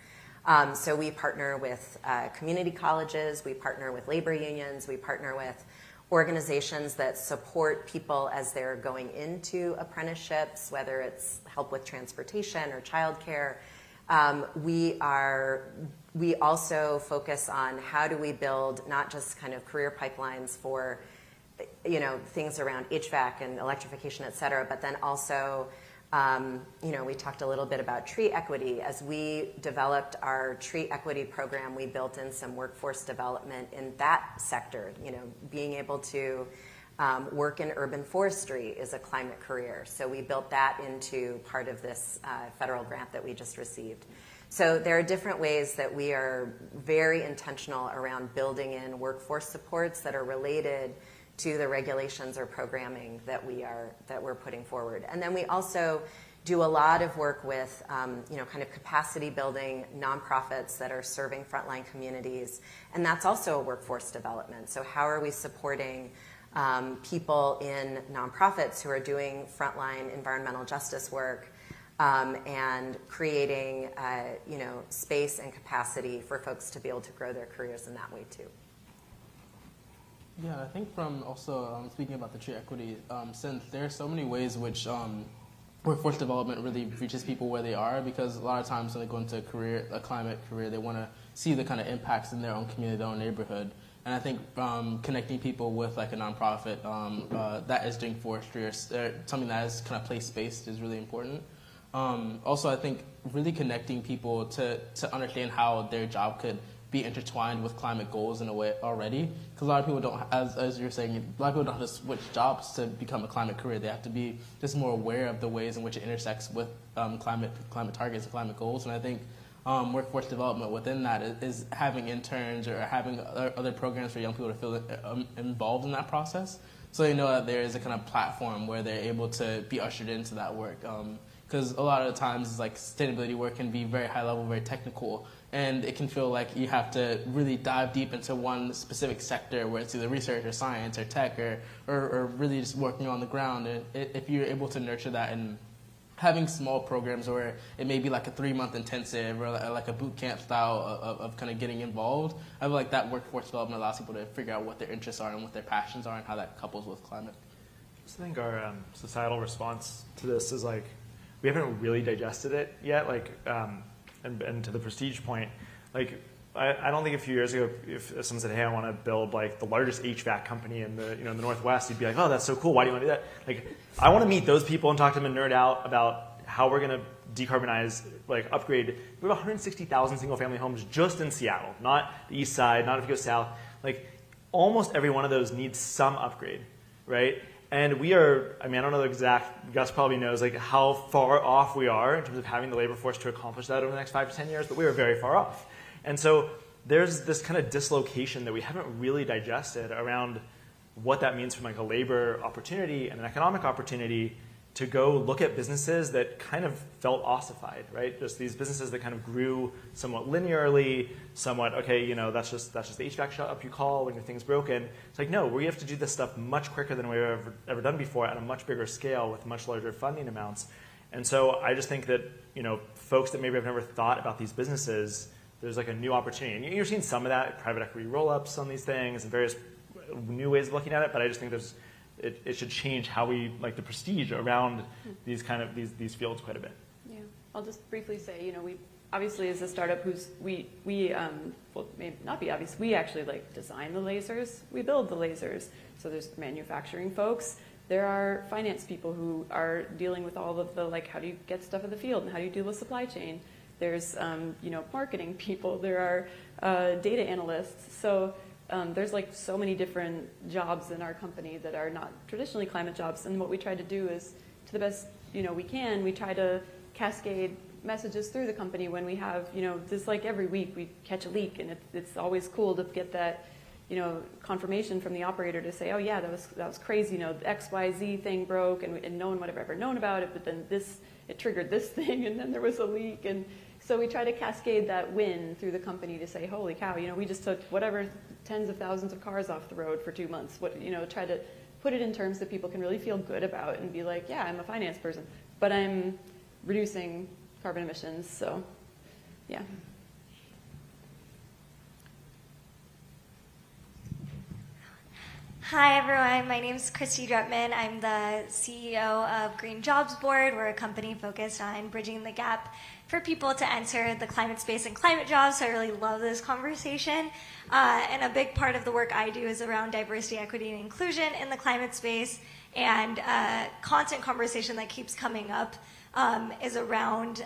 So we partner with community colleges, we partner with labor unions, we partner with organizations that support people as they're going into apprenticeships, whether it's help with transportation or childcare. We also focus on how do we build not just kind of career pipelines for, things around HVAC and electrification, et cetera, but then also, we talked a little bit about tree equity. As we developed our tree equity program, we built in some workforce development in that sector. Being able to work in urban forestry is a climate career. So we built that into part of this federal grant that we just received. So there are different ways that we are very intentional around building in workforce supports that are related to the regulations or programming that we're putting forward. And then we also do a lot of work with, kind of capacity building nonprofits that are serving frontline communities. And that's also a workforce development. So how are we supporting people in nonprofits who are doing frontline environmental justice work and creating, space and capacity for folks to be able to grow their careers in that way too. Yeah, I think from also speaking about the tree equity, since there are so many ways which workforce development really reaches people where they are, because a lot of times when they go into a climate career, they want to see the kind of impacts in their own community, their own neighborhood. And I think connecting people with like a nonprofit that is doing forestry or something that is kind of place-based is really important. Also, I think really connecting people to understand how their job could be intertwined with climate goals in a way already. Because a lot of people don't, as you're saying, a lot of people don't have to switch jobs to become a climate career. They have to be just more aware of the ways in which it intersects with climate targets and climate goals. And I think workforce development within that is having interns or having other programs for young people to feel involved in that process. So they know that there is a kind of platform where they're able to be ushered into that work. Because a lot of the times, like, sustainability work can be very high level, very technical, and it can feel like you have to really dive deep into one specific sector, where it's either research or science or tech or really just working on the ground. And if you're able to nurture that and having small programs where it may be like a 3-month intensive or like a boot camp style of kind of getting involved, I feel like that workforce development allows people to figure out what their interests are and what their passions are and how that couples with climate. I think our societal response to this is like, we haven't really digested it yet, and to the prestige point, like, I don't think a few years ago, if someone said, hey, I want to build like the largest HVAC company in the the Northwest, you'd be like, oh, that's so cool. Why do you want to do that? Like, I want to meet those people and talk to them and nerd out about how we're going to decarbonize, like upgrade. We have 160,000 single family homes just in Seattle, not the east side, not if you go south. Like, almost every one of those needs some upgrade, right? And we are, I don't know the exact, Gus probably knows like how far off we are in terms of having the labor force to accomplish that over the next 5 to 10 years, but we are very far off. And so there's this kind of dislocation that we haven't really digested around what that means from like a labor opportunity and an economic opportunity to go look at businesses that kind of felt ossified, right? Just these businesses that kind of grew somewhat linearly, somewhat, okay, that's just the HVAC shop you call when your thing's broken. It's like, no, we have to do this stuff much quicker than we've ever done before at a much bigger scale with much larger funding amounts. And so I just think that, folks that maybe have never thought about these businesses, there's like a new opportunity. And you're seeing some of that, private equity roll-ups on these things and various new ways of looking at it, but I just think it should change how we like the prestige around these these fields quite a bit. Yeah, I'll just briefly say, we obviously as a startup we well, may not be obvious, we actually like design the lasers, we build the lasers. So there's manufacturing folks, there are finance people who are dealing with all of the like how do you get stuff in the field and how do you deal with supply chain. There's marketing people, there are data analysts. So there's like so many different jobs in our company that are not traditionally climate jobs, and what we try to do is, to the best we can, we try to cascade messages through the company when we have this, like every week we catch a leak, and it's always cool to get that confirmation from the operator to say, oh yeah, that was crazy, the XYZ thing broke, and no one would have ever known about it, but then it triggered this thing, and then there was a leak, and so we try to cascade that win through the company to say, holy cow, we just took whatever tens of thousands of cars off the road for 2 months. Try to put it in terms that people can really feel good about and be like, yeah, I'm a finance person, but I'm reducing carbon emissions, so yeah. Hi everyone, my name is Christy Drutman. I'm the CEO of Green Jobs Board. We're a company focused on bridging the gap for people to enter the climate space and climate jobs. So I really love this conversation. And a big part of the work I do is around diversity, equity, and inclusion in the climate space. And constant conversation that keeps coming up is around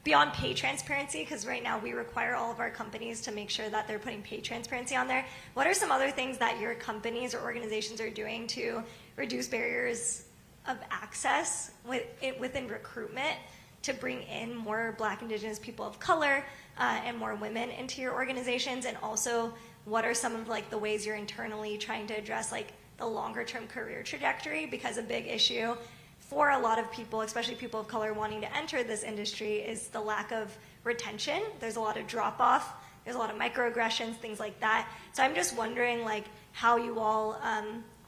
beyond pay transparency, because right now we require all of our companies to make sure that they're putting pay transparency on there. What are some other things that your companies or organizations are doing to reduce barriers of access within recruitment to bring in more Black, Indigenous, people of color, and more women into your organizations? And also, what are some of the ways you're internally trying to address the longer term career trajectory? Because a big issue for a lot of people, especially people of color wanting to enter this industry, is the lack of retention. There's a lot of drop off, there's a lot of microaggressions, things like that. So I'm just wondering how you all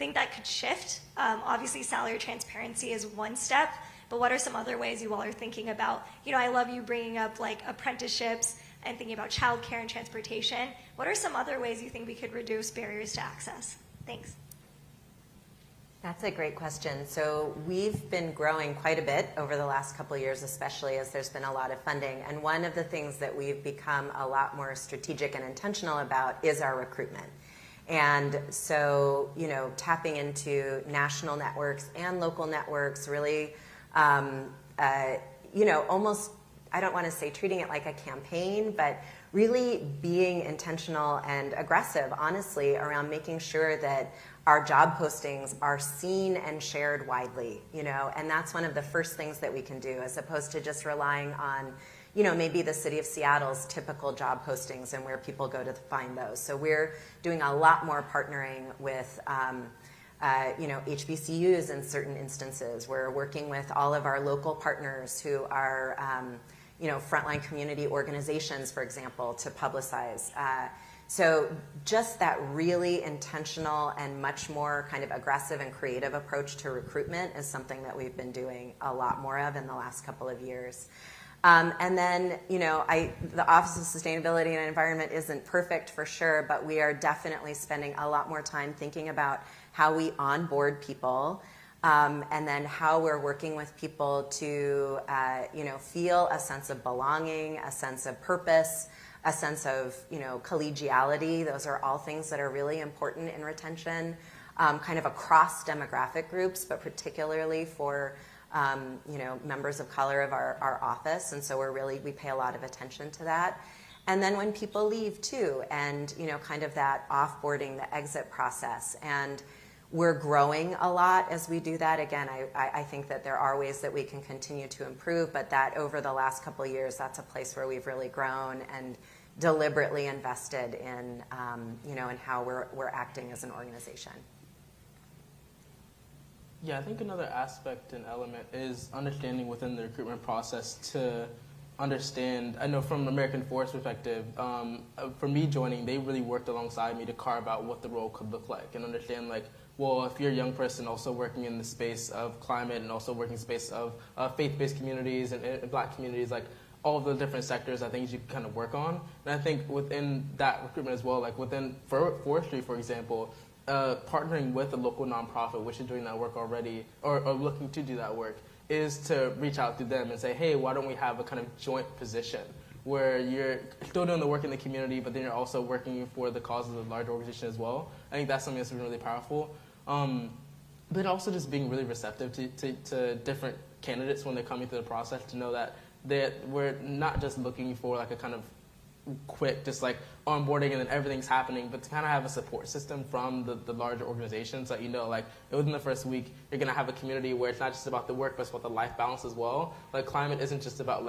think that could shift. Obviously salary transparency is one step, but what are some other ways you all are thinking about? I love you bringing up apprenticeships and thinking about childcare and transportation. What are some other ways you think we could reduce barriers to access? Thanks. That's a great question. So we've been growing quite a bit over the last couple of years, especially as there's been a lot of funding. And one of the things that we've become a lot more strategic and intentional about is our recruitment. And so, tapping into national networks and local networks, really, almost, I don't want to say treating it like a campaign, but really being intentional and aggressive, honestly, around making sure that our job postings are seen and shared widely, and that's one of the first things that we can do, as opposed to just relying on, maybe the city of Seattle's typical job postings and where people go to find those. So we're doing a lot more partnering with, HBCUs in certain instances. We're working with all of our local partners who are, frontline community organizations, for example, to publicize. So just that really intentional and much more kind of aggressive and creative approach to recruitment is something that we've been doing a lot more of in the last couple of years. And then, the Office of Sustainability and Environment isn't perfect for sure, but we are definitely spending a lot more time thinking about how we onboard people, and then how we're working with people to, feel a sense of belonging, a sense of purpose, a sense of, collegiality. Those are all things that are really important in retention, kind of across demographic groups, but particularly for, members of color of our office. And so we pay a lot of attention to that. And then when people leave too, and, kind of that offboarding, the exit process. And we're growing a lot as we do that. Again, I think that there are ways that we can continue to improve, but that over the last couple of years, that's a place where we've really grown and deliberately invested in, in how we're acting as an organization. Yeah, I think another aspect and element is understanding within the recruitment process to understand. I know from American Forest perspective, for me joining, they really worked alongside me to carve out what the role could look like and understand well, if you're a young person also working in the space of climate and also working in the space of faith-based communities and Black communities, all of the different sectors, I think you can kind of work on. And I think within that recruitment as well, within forestry, for example, partnering with a local nonprofit, which is doing that work already, or looking to do that work, is to reach out to them and say, hey, why don't we have a kind of joint position where you're still doing the work in the community, but then you're also working for the cause of the larger organization as well. I think that's something that's been really powerful. But also just being really receptive to different candidates when they're coming through the process, to know that we're not just looking for a kind of quick, just onboarding and then everything's happening, but to kind of have a support system from the larger organizations that within the first week, you're going to have a community where it's not just about the work, but it's about the life balance as well. Climate isn't just about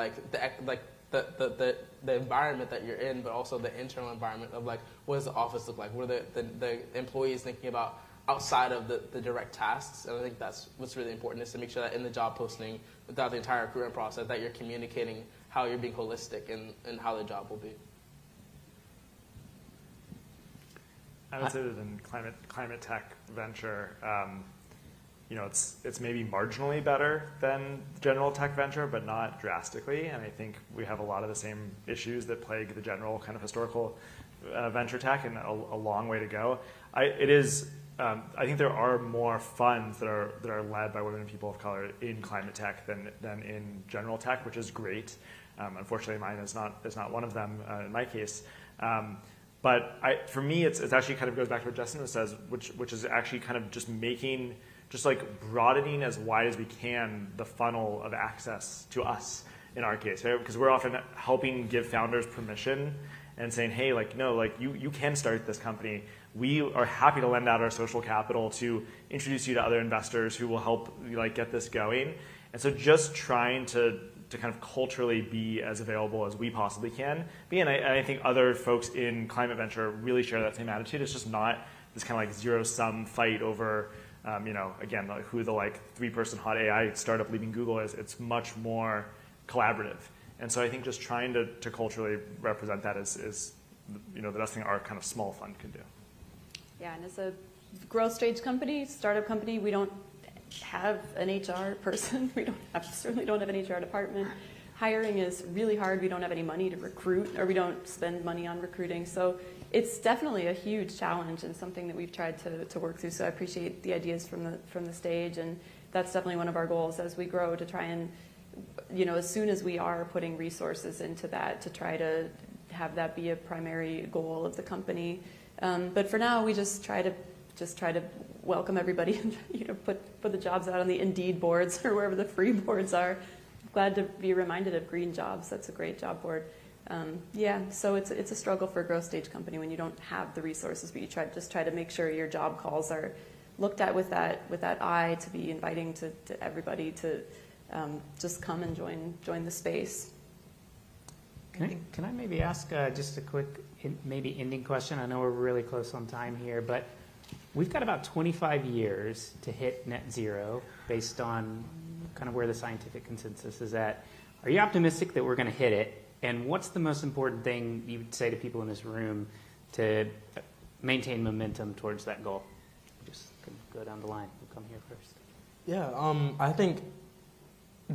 the environment that you're in, but also the internal environment of what does the office look like? What are the employees thinking about outside of the direct tasks? And I think that's what's really important, is to make sure that in the job posting, throughout the entire recruitment process, that you're communicating how you're being holistic and how the job will be. I would say that in climate tech venture, it's maybe marginally better than general tech venture, but not drastically. And I think we have a lot of the same issues that plague the general kind of historical venture tech, and a long way to go. It is I think there are more funds that are led by women and people of color in climate tech than in general tech, which is great. Unfortunately, mine is not one of them in my case. But for me, it's actually kind of goes back to what Jessyn says, which is actually kind of just broadening as wide as we can the funnel of access to us in our case, right? Because we're often helping give founders permission and saying, hey, you can start this company. We are happy to lend out our social capital to introduce you to other investors who will help get this going. And so just trying to kind of culturally be as available as we possibly can be. And I think other folks in climate venture really share that same attitude. It's just not this kind of zero-sum fight over, again, who the 3-person hot AI startup leaving Google is. It's much more collaborative. And so I think just trying to culturally represent that is the best thing our kind of small fund can do. Yeah, and as a growth stage company, startup company, we don't have an HR person. We certainly don't have an HR department. Hiring is really hard. We don't have any money to recruit, or we don't spend money on recruiting. So it's definitely a huge challenge and something that we've tried to work through. So I appreciate the ideas from the stage, and that's definitely one of our goals as we grow, to try and, as soon as we are putting resources into that, to try to have that be a primary goal of the company. But for now, we just try to welcome everybody and put the jobs out on the Indeed boards or wherever the free boards are. Glad to be reminded of Green Jobs. That's a great job board. So it's a struggle for a growth stage company when you don't have the resources, but you try to make sure your job calls are looked at with that eye, to be inviting to everybody to just come and join the space. Can I maybe ask just a quick maybe ending question? I know we're really close on time here, but we've got about 25 years to hit net zero based on kind of where the scientific consensus is at. Are you optimistic that we're going to hit it? And what's the most important thing you would say to people in this room to maintain momentum towards that goal? Just go down the line. We'll come here first. Yeah, I think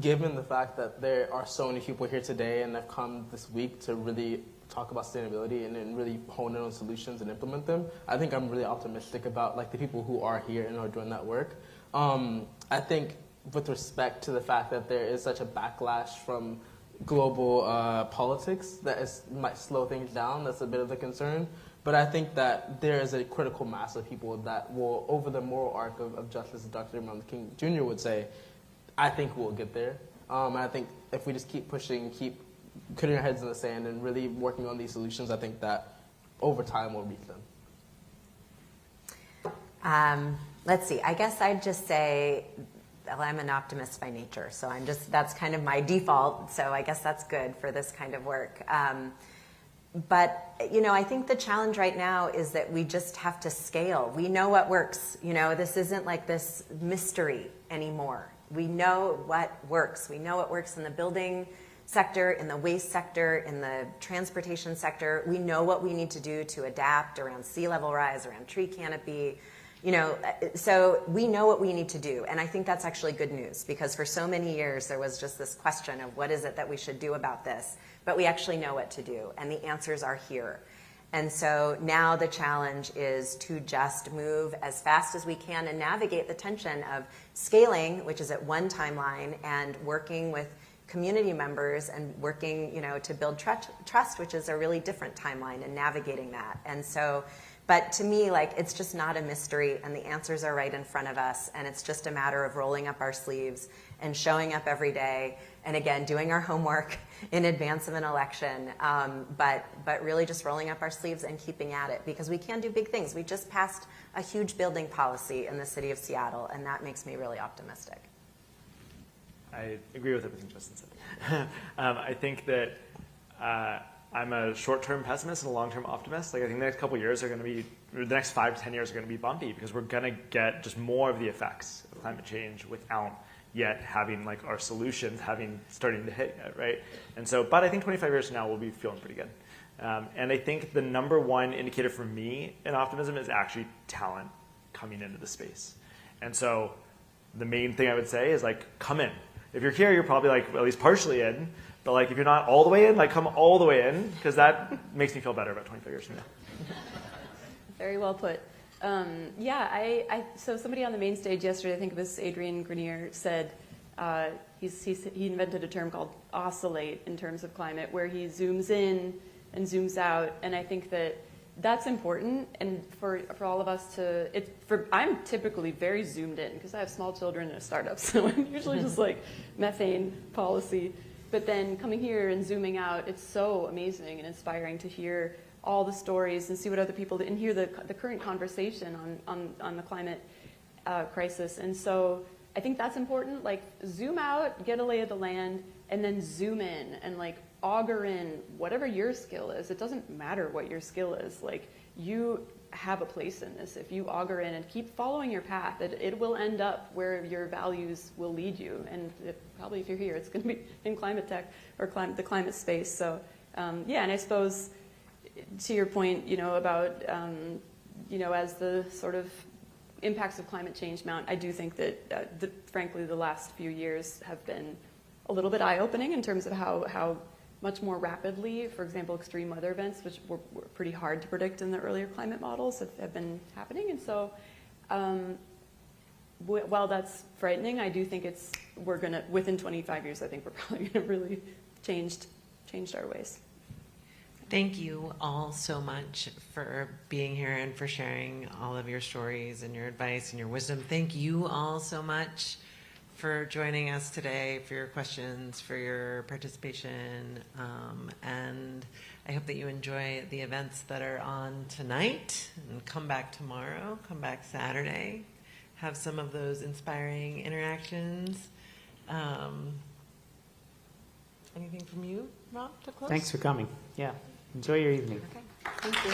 given the fact that there are so many people here today and have come this week to really talk about sustainability and then really hone in on solutions and implement them, I think I'm really optimistic about the people who are here and are doing that work. I think with respect to the fact that there is such a backlash from global politics that might slow things down, that's a bit of a concern. But I think that there is a critical mass of people that will, over the moral arc of justice, as Dr. Martin Luther King Jr. would say, I think we'll get there. And I think if we just keep pushing, keep putting our heads in the sand and really working on these solutions, I think that over time we'll reach them. Let's see. I guess I'd just say, well, I'm an optimist by nature, so that's kind of my default. So I guess that's good for this kind of work. But, I think the challenge right now is that we just have to scale. We know what works. This isn't like this mystery anymore. We know what works. We know what works in the building sector, in the waste sector, in the transportation sector. We know what we need to do to adapt around sea level rise, around tree canopy. So we know what we need to do. And I think that's actually good news, because for so many years there was just this question of what is it that we should do about this? But we actually know what to do, and the answers are here. And so now the challenge is to just move as fast as we can and navigate the tension of scaling, which is at one timeline, and working with community members and working, to build trust, which is a really different timeline, and navigating that. And so, but to me, it's just not a mystery, and the answers are right in front of us, and it's just a matter of rolling up our sleeves and showing up every day, and again, doing our homework in advance of an election, but really just rolling up our sleeves and keeping at it, because we can do big things. We just passed a huge building policy in the city of Seattle, and that makes me really optimistic. I agree with everything Jessyn said. I think that I'm a short-term pessimist and a long-term optimist. I think the next couple of years the next 5 to 10 years are going to be bumpy, because we're going to get just more of the effects of climate change without yet having our solutions starting to hit yet, right? And so, but I think 25 years from now we'll be feeling pretty good. And I think the number one indicator for me in optimism is actually talent coming into the space. And so the main thing I would say is come in. If you're here, you're probably at least partially in, but if you're not all the way in, come all the way in, because that makes me feel better about 25 years from now. Very well put. So somebody on the main stage yesterday, I think it was Adrian Grenier, said he invented a term called oscillate in terms of climate, where he zooms in and zooms out, and I think that's important, and for all of us I'm typically very zoomed in because I have small children and a startup, so I'm usually just like methane policy. But then coming here and zooming out, it's so amazing and inspiring to hear all the stories and see what other people do and hear the current conversation on the climate crisis. And so I think that's important. Like, zoom out, get a lay of the land, and then zoom in and like auger in whatever your skill is. It doesn't matter what your skill is. Like, you have a place in this. If you auger in and keep following your path, it will end up where your values will lead you. And probably if you're here, it's going to be in climate tech or the climate space. So and I suppose to your point, about as the sort of impacts of climate change mount, I do think that frankly the last few years have been a little bit eye-opening in terms of how much more rapidly, for example, extreme weather events, which were pretty hard to predict in the earlier climate models, have been happening. And so while that's frightening, I do think we're going to, within 25 years, I think we're probably going to really changed our ways. Thank you all so much for being here and for sharing all of your stories and your advice and your wisdom. Thank you all so much for joining us today, for your questions, for your participation. And I hope that you enjoy the events that are on tonight, and come back tomorrow, come back Saturday, have some of those inspiring interactions. Anything from you, Rob, to close? Thanks for coming. Yeah. Enjoy your evening. Okay. Thank you.